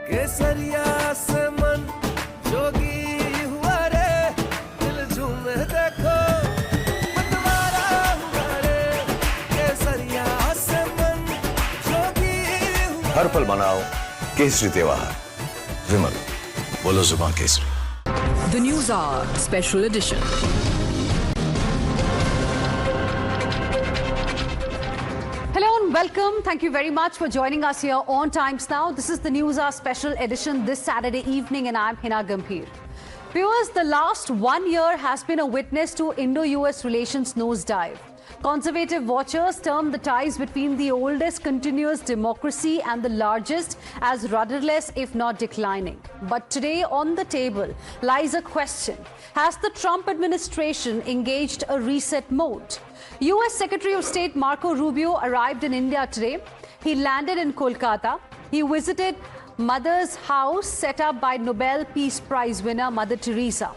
केसरिया से मन जोगी हुआ रे दिल झूमे देखो मतवारा हुआ रे केसरिया से मन जोगी हुआ हर पल मनाओ केसरी त्योहार विमल बोलो जुबान Kesari The Newshour Special Edition. Hello and welcome. Thank you very much for joining us here on Times Now. This is the Newshour Special Edition this Saturday evening and I'm Heena Gambhir. Viewers, the last 1 year has been a witness to Indo-US relations nosedive. Conservative watchers term the ties between the oldest continuous democracy and the largest as rudderless, if not declining. But today on the table lies a question. Has the Trump administration engaged a reset mode? US Secretary of State Marco Rubio arrived in India today. He landed in Kolkata. He visited Mother's house set up by Nobel Peace Prize winner Mother Teresa.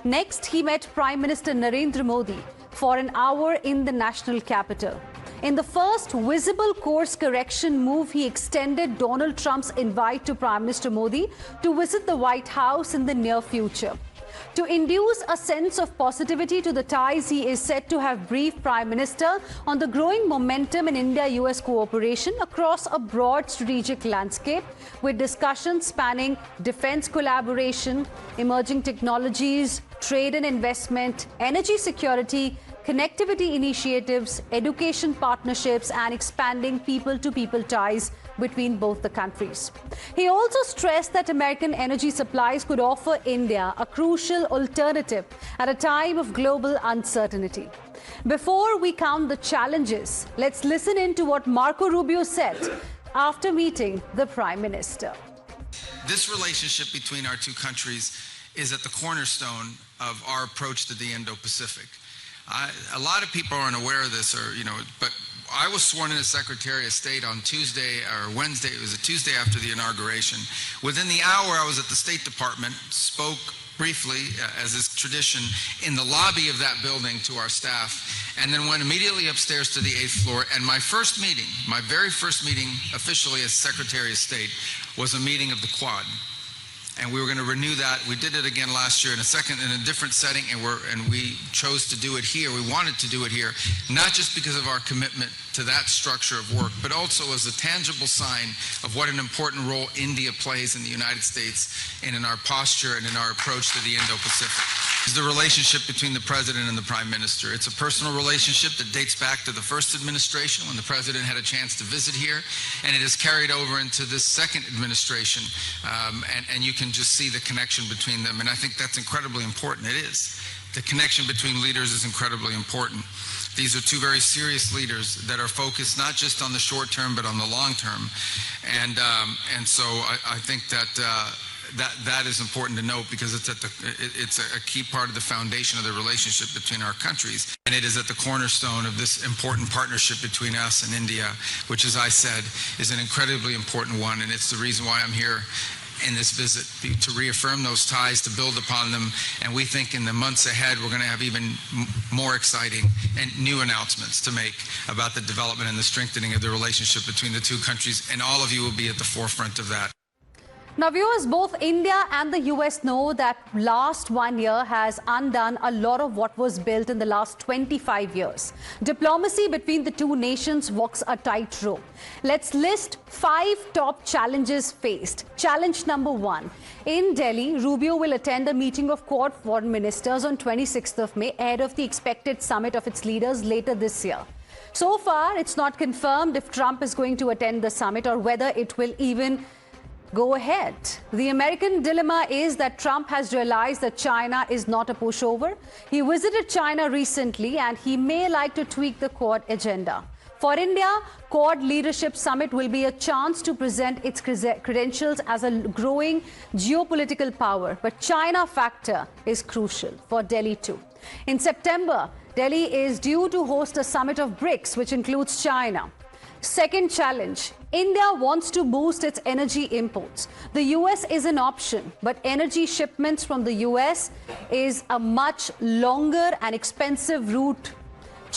Next, he met Prime Minister Narendra Modi for an hour in the national capital. In the first visible course correction move, he extended Donald Trump's invite to Prime Minister Modi to visit the White House in the near future. To induce a sense of positivity to the ties, he is said to have briefed Prime Minister on the growing momentum in India-US cooperation across a broad strategic landscape, with discussions spanning defense collaboration, emerging technologies, trade and investment, energy security, connectivity initiatives, education partnerships, and expanding people-to-people ties between both the countries. He also stressed that American energy supplies could offer India a crucial alternative at a time of global uncertainty. Before we count the challenges, let's listen in to what Marco Rubio said after meeting the Prime Minister. This relationship between our two countries is at the cornerstone of our approach to the Indo-Pacific. A lot of people aren't aware of this, but I was sworn in as Secretary of State on Tuesday or Wednesday. It was a Tuesday after the inauguration. Within the hour, I was at the State Department, spoke briefly, as is tradition, in the lobby of that building to our staff, and then went immediately upstairs to the 8th floor. And my first meeting, my very first meeting officially as Secretary of State, was a meeting of the Quad. And we were going to renew that. We did it again last year in a different setting, and we chose to do it here. We wanted to do it here, not just because of our commitment to that structure of work, but also as a tangible sign of what an important role India plays in the United States and in our posture and in our approach to the Indo-Pacific. It's the relationship between the President and the Prime Minister. It's a personal relationship that dates back to the first administration when the President had a chance to visit here, and it has carried over into this second administration, and you can just see the connection between them, and I think that's incredibly important. It is. The connection between leaders is incredibly important. These are two very serious leaders that are focused not just on the short term, but on the long term, and so I think that that is important to note, because it's a key part of the foundation of the relationship between our countries, and it is at the cornerstone of this important partnership between us and India, which, as I said, is an incredibly important one, and it's the reason why I'm here in this visit, to reaffirm those ties, to build upon them, and we think in the months ahead we're going to have even more exciting and new announcements to make about the development and the strengthening of the relationship between the two countries, and all of you will be at the forefront of that. Now, viewers, both India and the US know that last 1 year has undone a lot of what was built in the last 25 years. Diplomacy between the two nations walks a tightrope. Let's list 5 top challenges faced. Challenge number 1. In Delhi, Rubio will attend a meeting of Quad foreign ministers on 26th of May ahead of the expected summit of its leaders later this year. So far, it's not confirmed if Trump is going to attend the summit or whether it will even go ahead. The American dilemma is that Trump has realized that China is not a pushover. He visited China recently and he may like to tweak the Quad agenda. For India, Quad Leadership Summit will be a chance to present its credentials as a growing geopolitical power. But China factor is crucial for Delhi too. In September, Delhi is due to host a summit of BRICS, which includes China. Second challenge, India wants to boost its energy imports. The US is an option, but energy shipments from the US is a much longer and expensive route.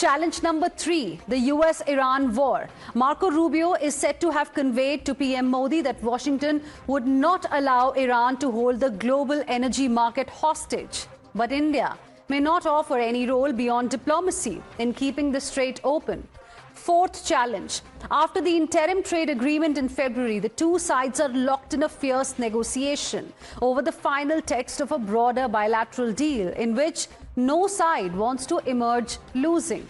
Challenge number 3, the US-Iran war. Marco Rubio is said to have conveyed to PM Modi that Washington would not allow Iran to hold the global energy market hostage. But India may not offer any role beyond diplomacy in keeping the strait open. Fourth challenge. After the interim trade agreement in February, the two sides are locked in a fierce negotiation over the final text of a broader bilateral deal in which no side wants to emerge losing.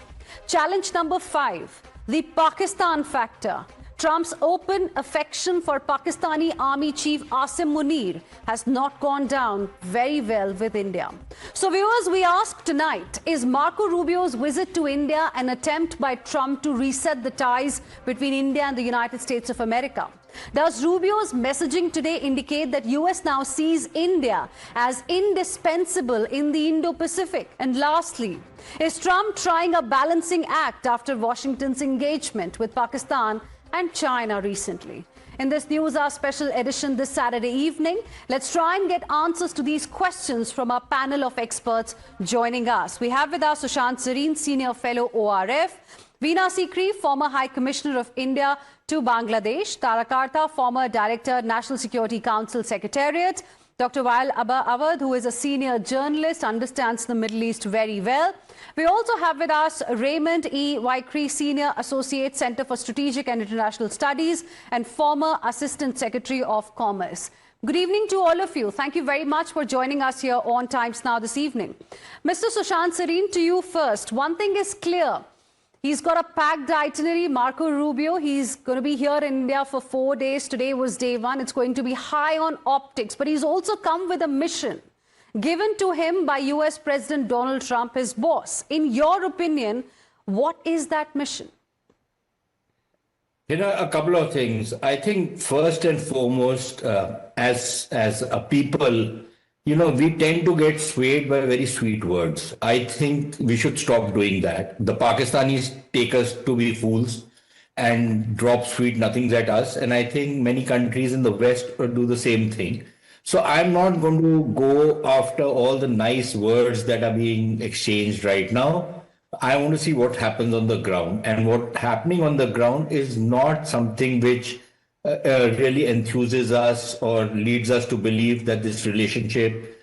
Challenge number 5, the Pakistan factor. Trump's open affection for Pakistani Army Chief Asim Munir has not gone down very well with India. So viewers, we ask tonight, is Marco Rubio's visit to India an attempt by Trump to reset the ties between India and the United States of America? Does Rubio's messaging today indicate that US now sees India as indispensable in the Indo-Pacific? And lastly, is Trump trying a balancing act after Washington's engagement with Pakistan and China recently? In this Newshour Special Edition this Saturday evening, let's try and get answers to these questions from our panel of experts joining us. We have with us Sushant Sareen, Senior Fellow ORF, Veena Sikri, former High Commissioner of India to Bangladesh, Tara Karta, former Director, National Security Council Secretariat, Dr. Wael Awad, who is a senior journalist, understands the Middle East very well. We also have with us Raymond E. Wykry, Senior Associate, Center for Strategic and International Studies, and former Assistant Secretary of Commerce. Good evening to all of you. Thank you very much for joining us here on Times Now this evening. Mr. Sushant Sareen, to you first. One thing is clear. He's got a packed itinerary, Marco Rubio. He's going to be here in India for 4 days. Today was day 1. It's going to be high on optics. But he's also come with a mission given to him by US President Donald Trump, his boss. In your opinion, what is that mission? You know, a couple of things. I think first and foremost, as a people, you know, we tend to get swayed by very sweet words. I think we should stop doing that. The Pakistanis take us to be fools and drop sweet nothings at us. And I think many countries in the West do the same thing. So I'm not going to go after all the nice words that are being exchanged right now. I want to see what happens on the ground. And what's happening on the ground is not something which really enthuses us or leads us to believe that this relationship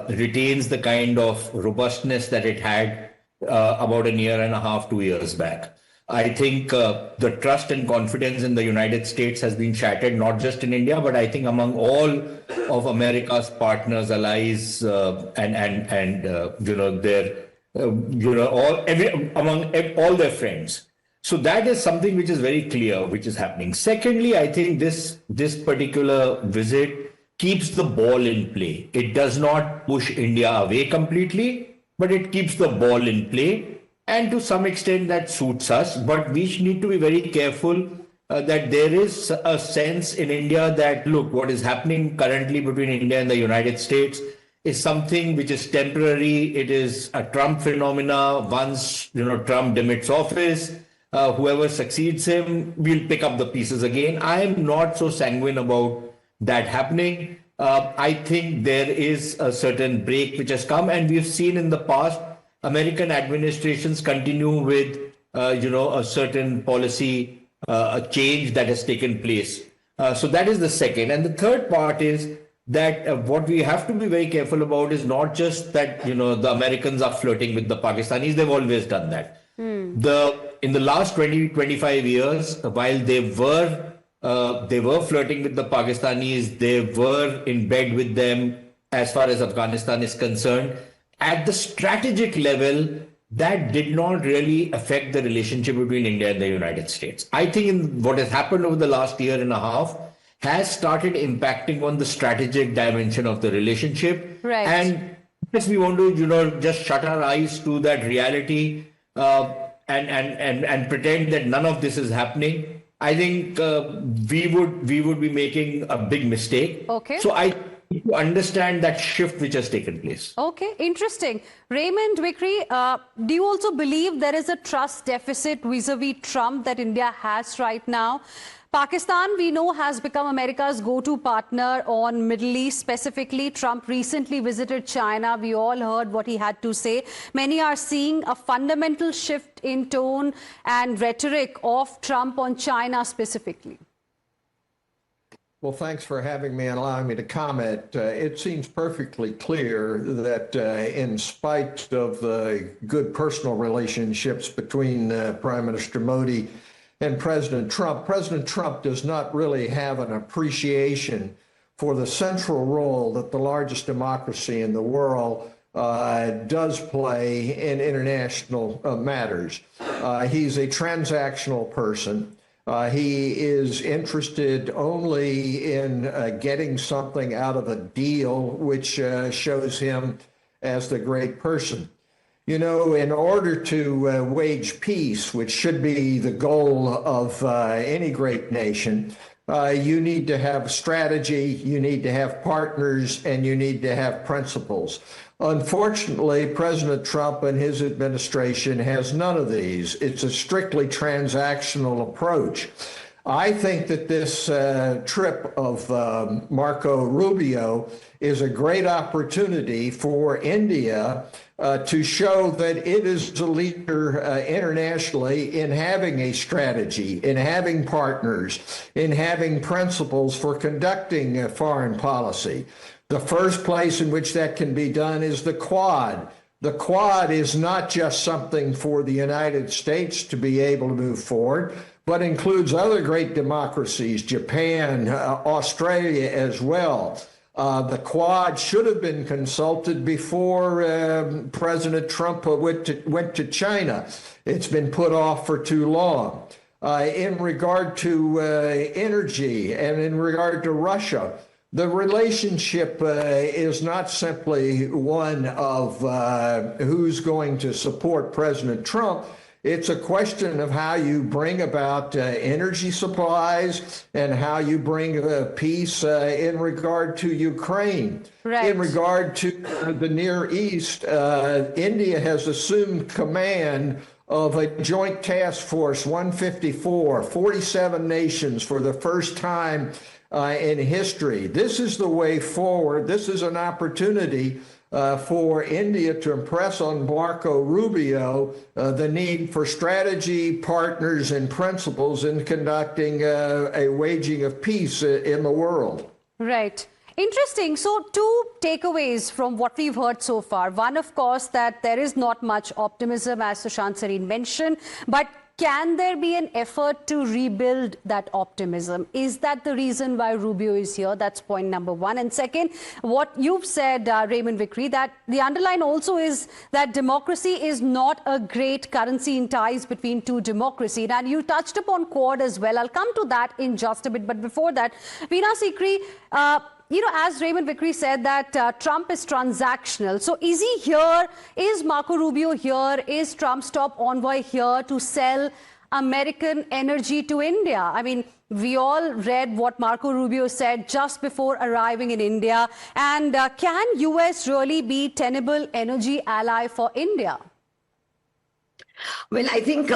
retains the kind of robustness that it had about a year and a half, 2 years back. I think the trust and confidence in the United States has been shattered, not just in India, but I think among all of America's partners, allies, and you know, their, among all their friends. So that is something which is very clear, which is happening. Secondly, I think this particular visit keeps the ball in play. It does not push India away completely, but it keeps the ball in play. And to some extent that suits us. But we need to be very careful that there is a sense in India that, look, what is happening currently between India and the United States is something which is temporary. It is a Trump phenomena. Once, you know, Trump demits office, whoever succeeds him will pick up the pieces again. I am not so sanguine about that happening. I think there is a certain break which has come, and we've seen in the past American administrations continue with, a certain policy a change that has taken place. So that is the second. And the third part is that what we have to be very careful about is not just that, you know, the Americans are flirting with the Pakistanis. They've always done that. In the last 20-25 years, while they were flirting with the Pakistanis, they were in bed with them as far as Afghanistan is concerned. At the strategic level, that did not really affect the relationship between India and the United States. I think what has happened over the last year and a half has started impacting on the strategic dimension of the relationship. Right. And yes, we want to, you know, just shut our eyes to that reality and pretend that none of this is happening. I think we would be making a big mistake. Okay. So I need to understand that shift which has taken place. Okay, interesting. Raymond Wykry, do you also believe there is a trust deficit vis-a-vis Trump that India has right now? Pakistan, we know, has become America's go-to partner on Middle East specifically. Trump recently visited China. We all heard what he had to say. Many are seeing a fundamental shift in tone and rhetoric of Trump on China specifically. Well, thanks for having me and allowing me to comment. It seems perfectly clear that in spite of the good personal relationships between Prime Minister Modi and President Trump does not really have an appreciation for the central role that the largest democracy in the world does play in international matters. He's a transactional person. He is interested only in getting something out of a deal, which shows him as the great person. You know, in order to wage peace, which should be the goal of any great nation, you need to have strategy, you need to have partners, and you need to have principles. Unfortunately, President Trump and his administration has none of these. It's a strictly transactional approach. I think that this trip of Marco Rubio is a great opportunity for India to show that it is a leader internationally in having a strategy, in having partners, in having principles for conducting foreign policy. The first place in which that can be done is the Quad. The Quad is not just something for the United States to be able to move forward, but includes other great democracies, Japan, Australia as well. The Quad should have been consulted before President Trump went to China. It's been put off for too long. In regard to energy and in regard to Russia, the relationship is not simply one of who's going to support President Trump. It's a question of how you bring about energy supplies and how you bring peace in regard to Ukraine. Right. In regard to the Near East, India has assumed command of a joint task force 154, 47 nations for the first time in history. This is the way forward. This is an opportunity for India to impress on Marco Rubio the need for strategy, partners, and principles in conducting a waging of peace in the world. Right. Interesting. So two takeaways from what we've heard so far. One, of course, that there is not much optimism, as Sushant Sareen mentioned, but can there be an effort to rebuild that optimism? Is that the reason why Rubio is here? That's point number one. And second, what you've said, Raymond Vickery, that the underline also is that democracy is not a great currency in ties between two democracies. And you touched upon Quad as well. I'll come to that in just a bit. But before that, Heena Sikri, you know, as Raymond Vickery said, that Trump is transactional. So is he here? Is Marco Rubio here? Is Trump's top envoy here to sell American energy to India? I mean, we all read what Marco Rubio said just before arriving in India. And can US really be a tenable energy ally for India? Well, I think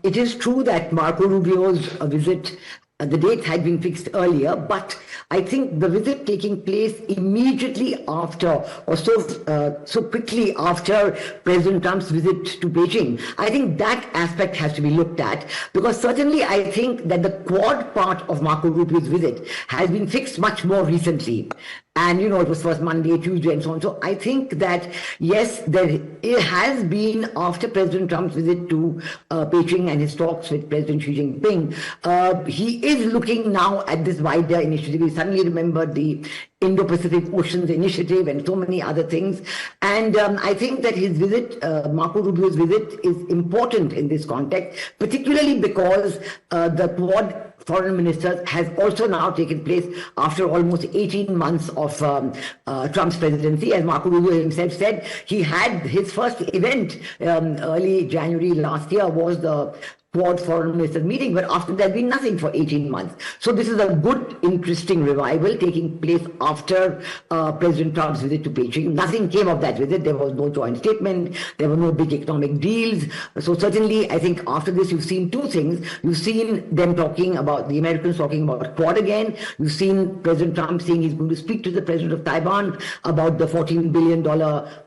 it is true that Marco Rubio's visit, the date had been fixed earlier, but I think the visit taking place immediately after, or so quickly after President Trump's visit to Beijing, I think that aspect has to be looked at, because certainly I think that the Quad part of Marco Rubio's visit has been fixed much more recently. And, you know, it was first Monday, Tuesday, and so on. So I think that, yes, it has been, after President Trump's visit to Beijing and his talks with President Xi Jinping, he is looking now at this wider initiative. He suddenly remembered the Indo-Pacific Oceans Initiative and so many other things. And I think that his visit, Marco Rubio's visit, is important in this context, particularly because the Quad foreign ministers has also now taken place after almost 18 months of Trump's presidency. As Marco Rubio himself said, he had his first event early January last year was the Quad foreign ministers meeting, but after that been nothing for 18 months. So this is a good, interesting revival taking place after President Trump's visit to Beijing. Nothing came of that visit. There was no joint statement. There were no big economic deals. So certainly, I think after this, you've seen two things. You've seen them talking about, the Americans talking about Quad again. You've seen President Trump saying he's going to speak to the president of Taiwan about the $14 billion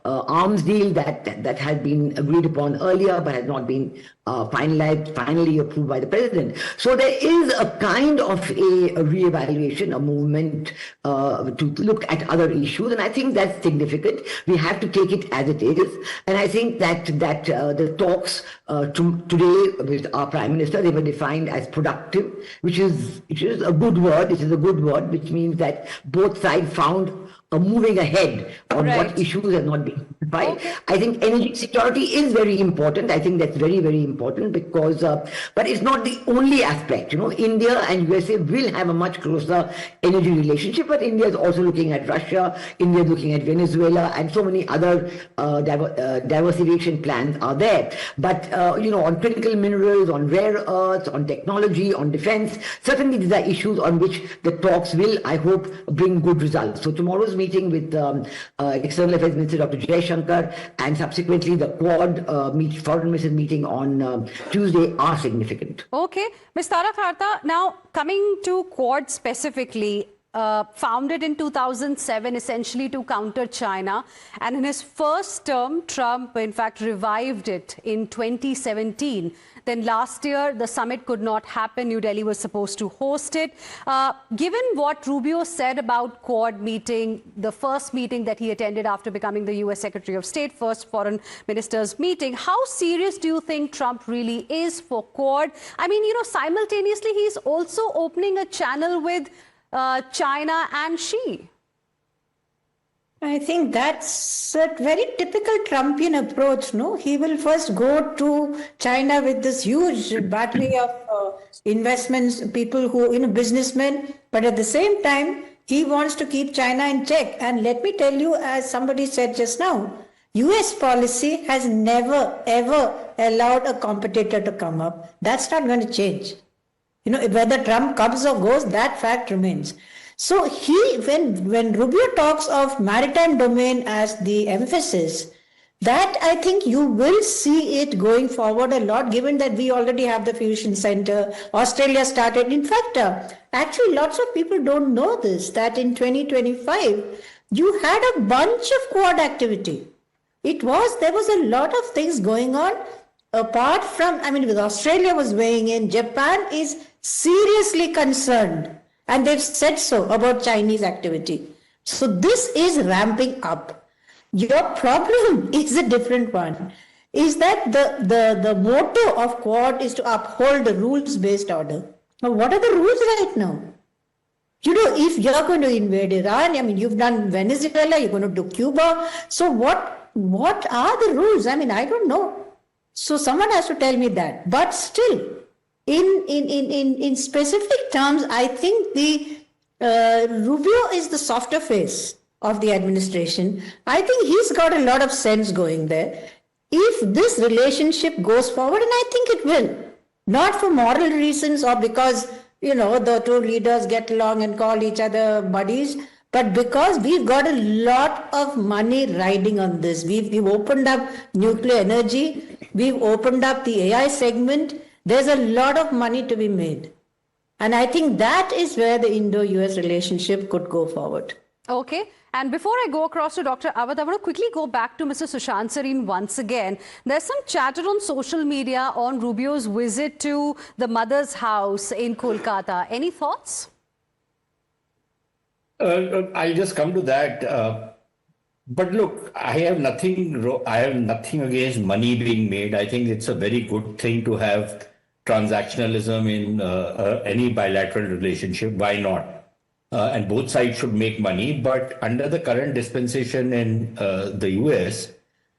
arms deal that had been agreed upon earlier, but has not been finally approved by the president. So there is a kind of a re-evaluation, a movement to look at other issues, and I think that's significant. We have to take it as it is, and I think that the talks today with our Prime Minister, they were defined as productive, which is a good word. It is a good word, which means that both sides found moving ahead on what issues have not been clarified. Okay. I think energy security is very important. I think that's very, very important because, but it's not the only aspect. You know, India and USA will have a much closer energy relationship, but India is also looking at Russia, India is looking at Venezuela, and so many other diversification plans are there. But, you know, on critical minerals, on rare earths, on technology, on defense, certainly these are issues on which the talks will, I hope, bring good results. So tomorrow's meeting with External Affairs Minister Dr. Jaishankar and subsequently the Quad foreign ministers meeting on Tuesday are significant. Okay. Ms. Tara Kharta, now coming to Quad specifically, founded in 2007 essentially to counter China, and in his first term, Trump in fact revived it in 2017. Then last year, the summit could not happen. New Delhi was supposed to host it. Given what Rubio said about Quad meeting, the first meeting that he attended after becoming the US Secretary of State, first foreign ministers meeting, how serious do you think Trump really is for Quad? I mean, you know, simultaneously, he's also opening a channel with China and Xi. I think that's a very typical Trumpian approach, no? He will first go to China with this huge battery of investments, people who, you know, businessmen, but at the same time, he wants to keep China in check. And let me tell you, as somebody said just now, US policy has never, ever allowed a competitor to come up. That's not going to change. You know, whether Trump comes or goes, that fact remains. So when Rubio talks of maritime domain as the emphasis, that I think you will see it going forward a lot, given that we already have the fusion center. Australia started. In fact, actually lots of people don't know this, that in 2025, you had a bunch of Quad activity. There was a lot of things going on apart from, I mean, with Australia was weighing in, Japan is seriously concerned. And they've said so about Chinese activity. So this is ramping up. Your problem is a different one. Is that the motto of Quad is to uphold the rules-based order. Now, what are the rules right now? You know, if you're going to invade Iran, I mean, you've done Venezuela, you're going to do Cuba. So what are the rules? I mean, I don't know. So someone has to tell me that. But still, in specific terms, I think the Rubio is the softer face of the administration. I think he's got a lot of sense going there. If this relationship goes forward, and I think it will, not for moral reasons or because, you know, the two leaders get along and call each other buddies, but because we've got a lot of money riding on this. We've opened up nuclear energy. We've opened up the AI segment. There's a lot of money to be made. And I think that is where the Indo-US relationship could go forward. Okay. And before I go across to Dr. Awadh, I want to quickly go back to Mr. Sushant Sareen once again. There's some chatter on social media on Rubio's visit to the mother's house in Kolkata. Any thoughts? I'll just come to that. But look, I have nothing against money being made. I think it's a very good thing to have transactionalism in any bilateral relationship. Why not? And both sides should make money. But under the current dispensation in the US,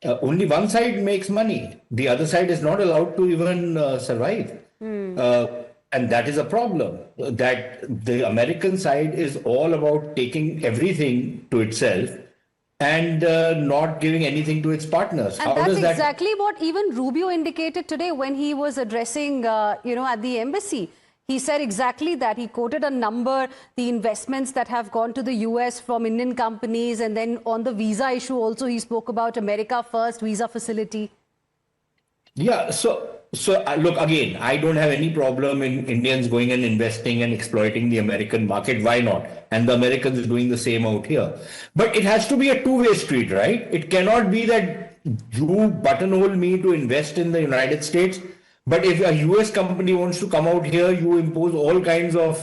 only one side makes money. The other side is not allowed to even survive. And that is a problem, that the American side is all about taking everything to itself and not giving anything to its partners. And that's exactly what even Rubio indicated today when he was addressing, at the embassy. He said exactly that. He quoted a number, the investments that have gone to the US from Indian companies. And then on the visa issue also, he spoke about America First visa facility. Yeah, so look, again, I don't have any problem in Indians going and investing and exploiting the American market. Why not? And the Americans are doing the same out here. But it has to be a two-way street, right? It cannot be that you buttonhole me to invest in the United States. But if a US company wants to come out here, you impose all kinds of,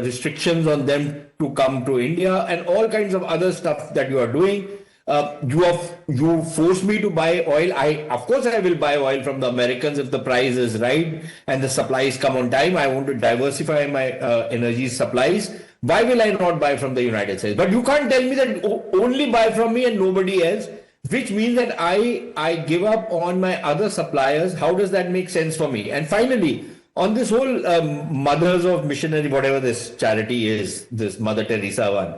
restrictions on them to come to India and all kinds of other stuff that you are doing. You force me to buy oil. Of course I will buy oil from the Americans if the price is right and the supplies come on time. I want to diversify my energy supplies. Why will I not buy from the United States? But you can't tell me that only buy from me and nobody else, which means that I give up on my other suppliers. How does that make sense for me? And finally, on this whole Mothers of Missionary, whatever this charity is, this Mother Teresa one.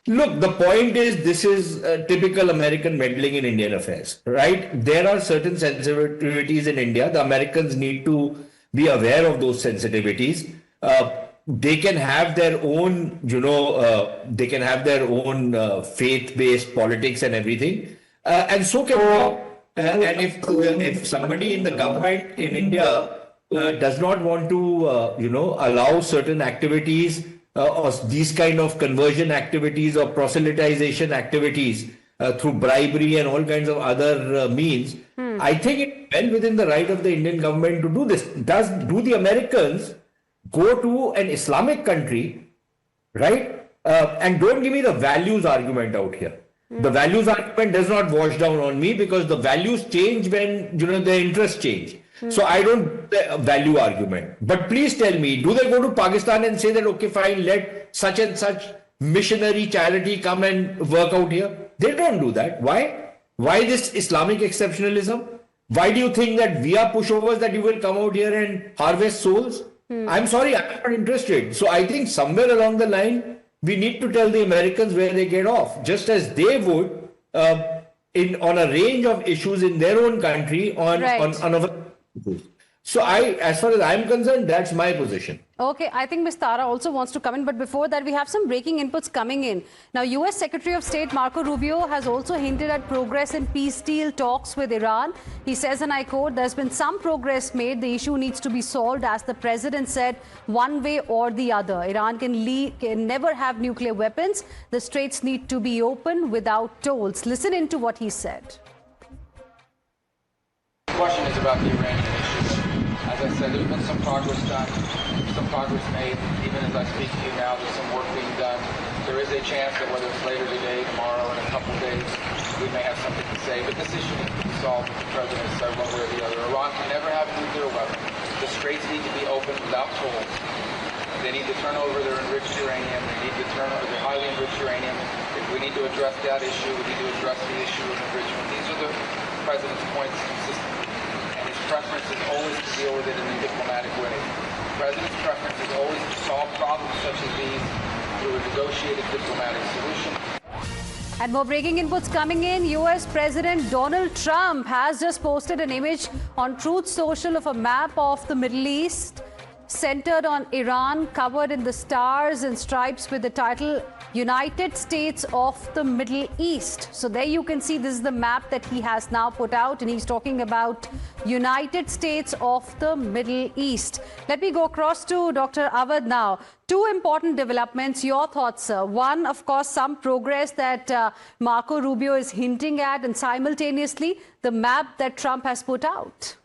Look, the point is, this is typical American meddling in Indian affairs, right? There are certain sensitivities in India. The Americans need to be aware of those sensitivities. They can have their own, faith-based politics and everything. And so can we. And if somebody in the government in India does not want to, allow certain activities, or these kind of conversion activities or proselytization activities through bribery and all kinds of other means, I think it's well within the right of the Indian government to do this. Do the Americans go to an Islamic country, right? And don't give me the values argument out here. The values argument does not wash down on me because the values change when, the interests change. So I don't value argument. But please tell me, do they go to Pakistan and say that, okay, fine, let such and such missionary charity come and work out here? They don't do that. Why? Why this Islamic exceptionalism? Why do you think that we are pushovers that you will come out here and harvest souls? I'm sorry, I'm not interested. So I think somewhere along the line, we need to tell the Americans where they get off, just as they would on a range of issues in their own country on other. So as far as I'm concerned, that's my position. Okay, I think Ms. Tara also wants to come in, but before that, we have some breaking inputs coming in. Now, US Secretary of State Marco Rubio has also hinted at progress in peace deal talks with Iran. He says, and I quote, "There's been some progress made. The issue needs to be solved, as the president said, one way or the other. Iran can never have nuclear weapons. The straits need to be open without tolls." Listen into what he said. The question is about the Iranian issue. As I said, there's been some progress done, some progress made. Even as I speak to you now, there's some work being done. There is a chance that whether it's later today, tomorrow, or in a couple of days, we may have something to say. But this issue needs to be solved, as the President said, one way or the other. Iran can never have a nuclear weapon. The straits need to be open without tolls. They need to turn over their enriched uranium. They need to turn over their highly enriched uranium. If we need to address that issue, we need to address the issue of enrichment. These are the President's points consistently. His preference is always to deal with it in a diplomatic way. The President's preference is always to solve problems such as these through a negotiated diplomatic solution. And more breaking inputs coming in. US President Donald Trump has just posted an image on Truth Social of a map of the Middle East centered on Iran, covered in the stars and stripes with the title United States of the Middle East. So there you can see this is the map that he has now put out, and he's talking about United States of the Middle East. Let me go across to Dr. Awad now. Two important developments. Your thoughts, sir. One, of course, some progress that Marco Rubio is hinting at, and simultaneously the map that Trump has put out.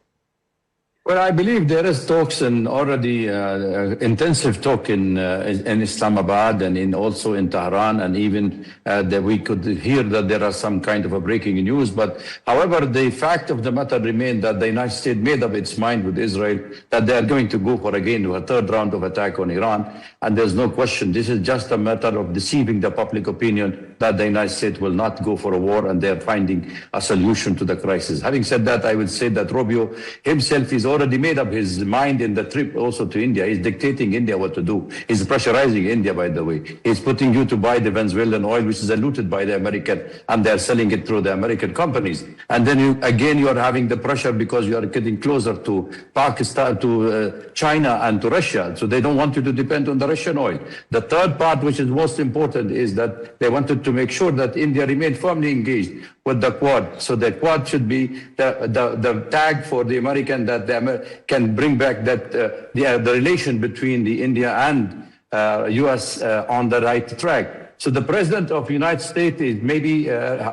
Well, I believe there is talks and already intensive talk in Islamabad and also in Tehran, and even that we could hear that there are some kind of a breaking news. But however, the fact of the matter remains that the United States made up its mind with Israel that they are going to go for again a third round of attack on Iran. And there's no question, this is just a matter of deceiving the public opinion that the United States will not go for a war, and they're finding a solution to the crisis. Having said that, I would say that Rubio himself has already made up his mind in the trip also to India. He's dictating India what to do. He's pressurizing India, by the way. He's putting you to buy the Venezuelan oil, which is looted by the American, and they're selling it through the American companies. And then you are having the pressure because you are getting closer to Pakistan, to China and to Russia. So they don't want you to depend on the Russian oil. The third part, which is most important, is that they wanted to make sure that India remained firmly engaged with the Quad. So the Quad should be the tag for the American that can bring back that the relation between the India and US on the right track. So the president of the United States is maybe,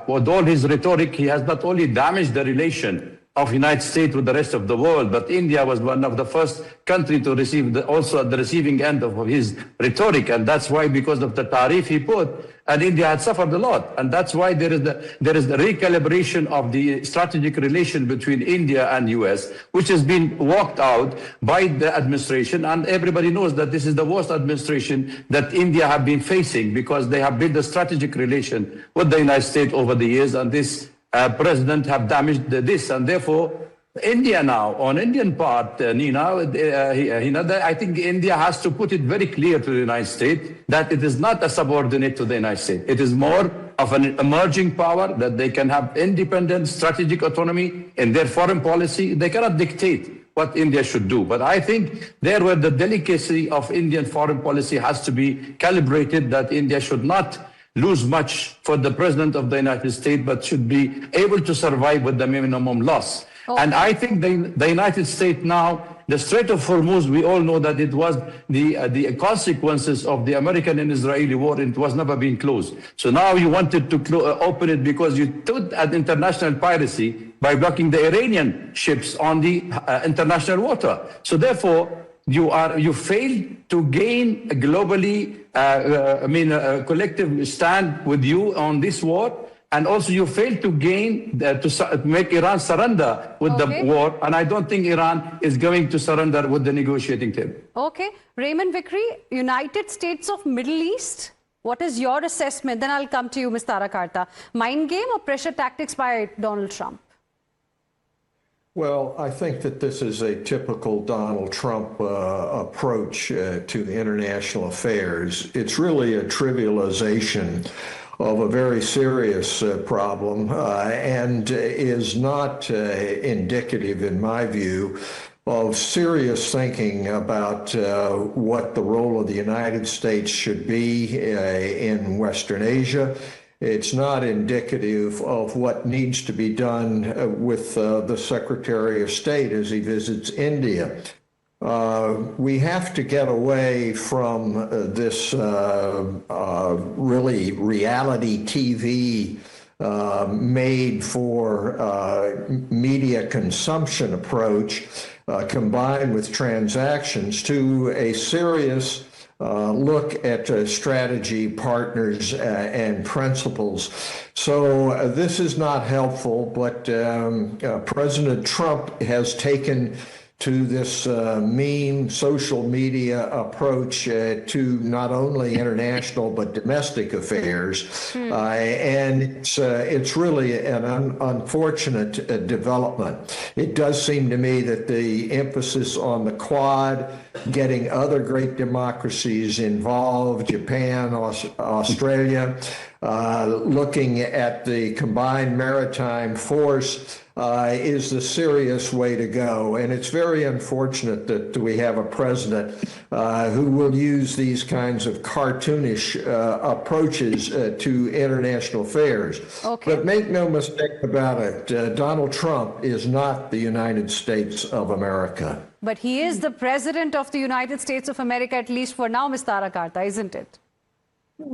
with all his rhetoric, he has not only damaged the relation of the United States with the rest of the world, but India was one of the first countries to receive, also at the receiving end of his rhetoric. And that's why, because of the tariff he put, and India had suffered a lot. And that's why there is the recalibration of the strategic relation between India and US, which has been walked out by the administration. And everybody knows that this is the worst administration that India have been facing, because they have built a strategic relation with the United States over the years. And this president have damaged this, and therefore India now, on Indian part, Heena, I think India has to put it very clear to the United States that it is not a subordinate to the United States. It is more of an emerging power, that they can have independent strategic autonomy in their foreign policy. They cannot dictate what India should do. But I think there where the delicacy of Indian foreign policy has to be calibrated, that India should not lose much for the president of the United States, but should be able to survive with the minimum loss. Okay. And I think the United States now, the Strait of Hormuz, we all know that it was the consequences of the American and Israeli war. It was never been closed. So now you wanted to open it because you took at international piracy by blocking the Iranian ships on the international water. So therefore, you failed to gain a globally, a collective stand with you on this war, and also you failed to gain to make Iran surrender with the war, and I don't think Iran is going to surrender with the negotiating table. Okay, Raymond Vickery, United States of Middle East. What is your assessment? Then I'll come to you, Ms. Tara Karta. Mind game or pressure tactics by Donald Trump? Well, I think that this is a typical Donald Trump approach to international affairs. It's really a trivialization of a very serious problem and is not indicative, in my view, of serious thinking about what the role of the United States should be in Western Asia. It's not indicative of what needs to be done with the Secretary of State as he visits India. We have to get away from this really reality TV made for media consumption approach combined with transactions to a serious look at strategy, partners, and principles. So this is not helpful, but President Trump has taken to this meme social media approach to not only international but domestic affairs. And it's really an unfortunate development. It does seem to me that the emphasis on the Quad, getting other great democracies involved, Japan, Australia, looking at the combined maritime force is the serious way to go. And it's very unfortunate that we have a president who will use these kinds of cartoonish approaches to international affairs. Okay. But make no mistake about it, Donald Trump is not the United States of America. But he is the president of the United States of America, at least for now, Ms. Tara Karta, isn't it?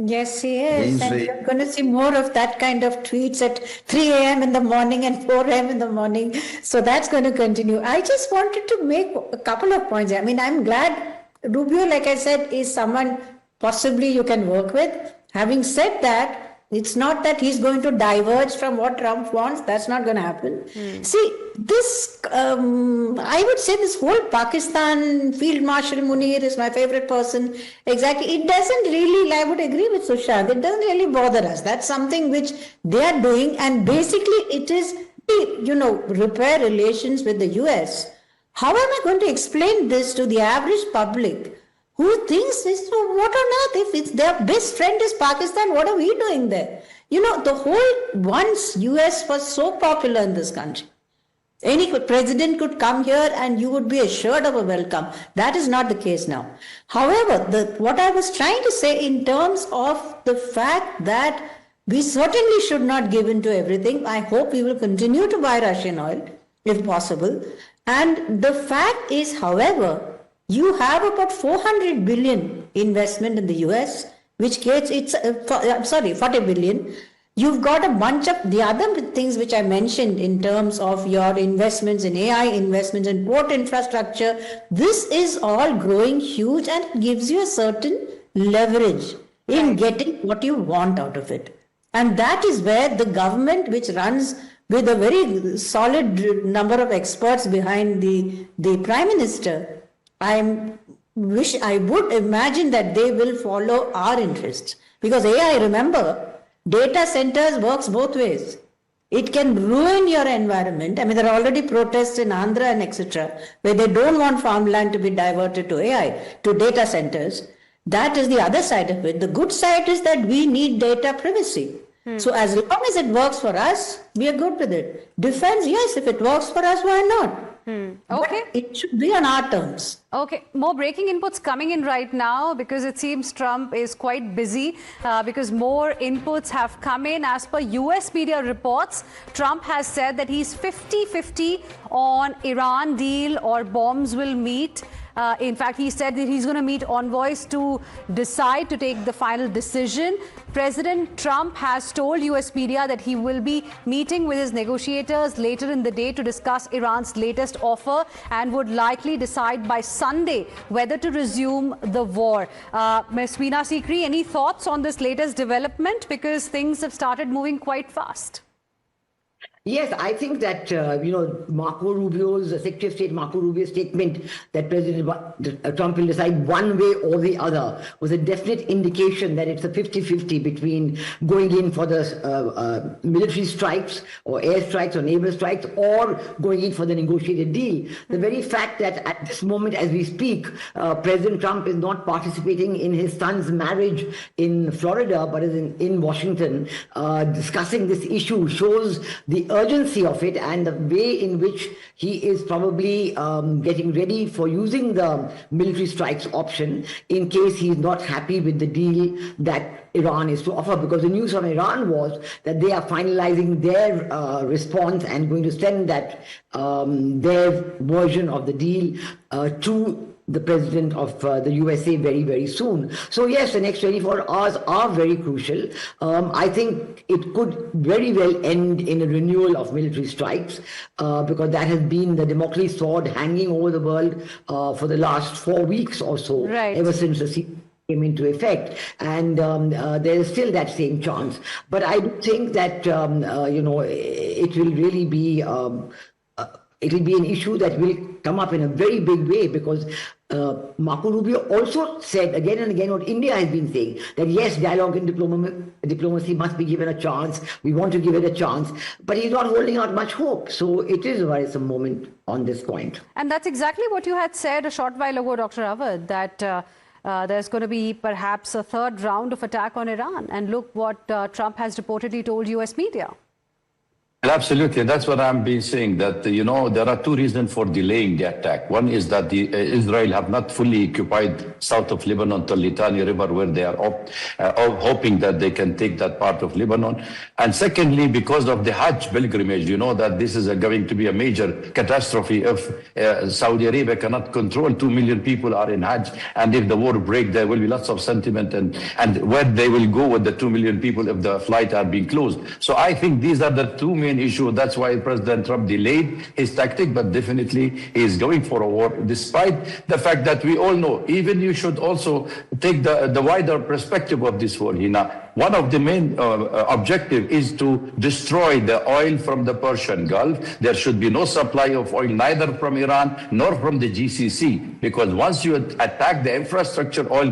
Yes, he is. And you're going to see more of that kind of tweets at 3 a.m. in the morning and 4 a.m. in the morning. So that's going to continue. I just wanted to make a couple of points. I mean, I'm glad Rubio, like I said, is someone possibly you can work with. Having said that, It's not that he's going to diverge from what Trump wants. That's not going to happen. See, this, I would say this whole Pakistan, Field Marshal Munir is my favorite person. Exactly. It doesn't really, I would agree with Sushant, it doesn't really bother us. That's something which they are doing. And basically it is, repair relations with the US. How am I going to explain this to the average public who thinks this, what on earth, if it's their best friend is Pakistan, what are we doing there? The whole, once US was so popular in this country, any president could come here and you would be assured of a welcome. That is not the case now. However, what I was trying to say in terms of the fact that we certainly should not give in to everything. I hope we will continue to buy Russian oil if possible. And the fact is, however, you have about 400 billion investment in the US, which gets 40 billion. You've got a bunch of the other things which I mentioned in terms of your investments in AI, investments in port infrastructure. This is all growing huge and it gives you a certain leverage in getting what you want out of it. And that is where the government, which runs with a very solid number of experts behind the Prime Minister, I would imagine that they will follow our interests. Because AI, remember, data centers works both ways. It can ruin your environment. I mean, there are already protests in Andhra and etc., where they don't want farmland to be diverted to AI, to data centers. That is the other side of it. The good side is that we need data privacy. So as long as it works for us, we are good with it. Defense, yes, if it works for us, why not? Okay. But it should be on our terms. Okay, more breaking inputs coming in right now because it seems Trump is quite busy because more inputs have come in. As per US media reports, Trump has said that he's 50-50 on Iran deal or bombs will meet. In fact, he said that he's going to meet envoys to decide to take the final decision. President Trump has told US media that he will be meeting with his negotiators later in the day to discuss Iran's latest offer and would likely decide by Sunday whether to resume the war. Ms. Veena Sikri, any thoughts on this latest development? Because things have started moving quite fast. Yes, I think that, Marco Rubio's, Secretary of State Marco Rubio's statement that President Trump will decide one way or the other was a definite indication that it's a 50-50 between going in for the military strikes or air strikes or naval strikes or going in for the negotiated deal. The very fact that at this moment as we speak, President Trump is not participating in his son's marriage in Florida but is in Washington discussing this issue shows the urgency of it and the way in which he is probably getting ready for using the military strikes option in case he is not happy with the deal that Iran is to offer, because the news from Iran was that they are finalizing their response and going to send that their version of the deal to the president of the USA very, very soon. So yes, the next 24 hours are very crucial. I think it could very well end in a renewal of military strikes because that has been the Damocles sword hanging over the world for the last 4 weeks or so, ever since the came into effect, and there is still that same chance. But I do think that it will really be it will be an issue that will come up in a very big way because Marco Rubio also said again and again what India has been saying, that yes, dialogue and diplomacy must be given a chance. We want to give it a chance, but he's not holding out much hope. So it is a worrisome moment on this point. And that's exactly what you had said a short while ago, Dr. Awad, that there's going to be perhaps a third round of attack on Iran. And look what Trump has reportedly told US media. Absolutely. That's what I'm been saying, that, there are two reasons for delaying the attack. One is that Israel have not fully occupied south of Lebanon to Litani River, where they are hoping that they can take that part of Lebanon. And secondly, because of the Hajj pilgrimage, that this is going to be a major catastrophe if Saudi Arabia cannot control 2 million people are in Hajj. And if the war breaks, there will be lots of sentiment and where they will go with the 2 million people if the flights are being closed. So I think these are the two main main issue. That's why President Trump delayed his tactic, but definitely he is going for a war, despite the fact that we all know, even you should also take the wider perspective of this war, Heena. One of the main objective is to destroy the oil from the Persian Gulf. There should be no supply of oil, neither from Iran nor from the GCC, because once you attack the infrastructure oil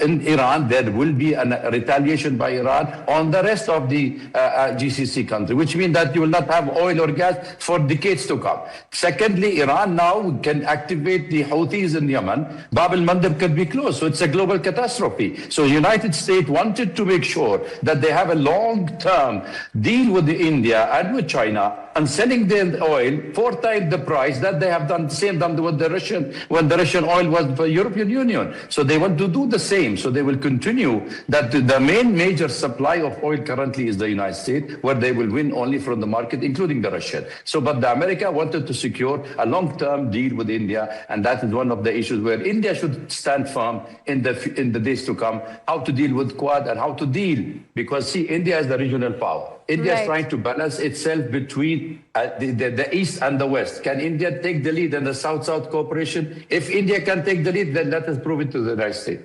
in Iran, there will be a retaliation by Iran on the rest of the GCC country, which means that you will not have oil or gas for decades to come. Secondly, Iran now can activate the Houthis in Yemen. Bab al-Mandeb could be closed, so it's a global catastrophe. So United States wanted to make sure that they have a long-term deal with India and with China and selling their oil 4 times the price that they have done, same done with the Russian, when the Russian oil was for European Union. So they want to do the same. So they will continue that the main major supply of oil currently is the United States, where they will win only from the market, including the Russian. So, but the America wanted to secure a long-term deal with India, and that is one of the issues where India should stand firm in the days to come, how to deal with Quad and how to deal, because see, India is the regional power. India is trying to balance itself between the East and the West. Can India take the lead in the South-South cooperation? If India can take the lead, then let us prove it to the United States.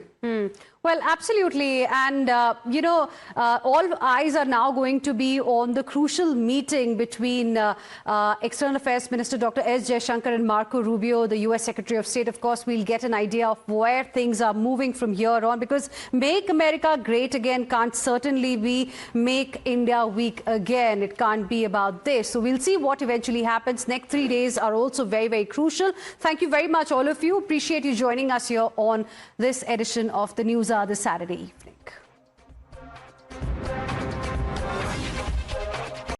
Well, absolutely. And, all eyes are now going to be on the crucial meeting between External Affairs Minister Dr. S. Jaishankar and Marco Rubio, the US Secretary of State. Of course, we'll get an idea of where things are moving from here on, because Make America Great Again can't certainly be Make India Weak Again. It can't be about this. So we'll see what eventually happens. Next 3 days are also very, very crucial. Thank you very much, all of you. Appreciate you joining us here on this edition of the News Hour this Saturday evening.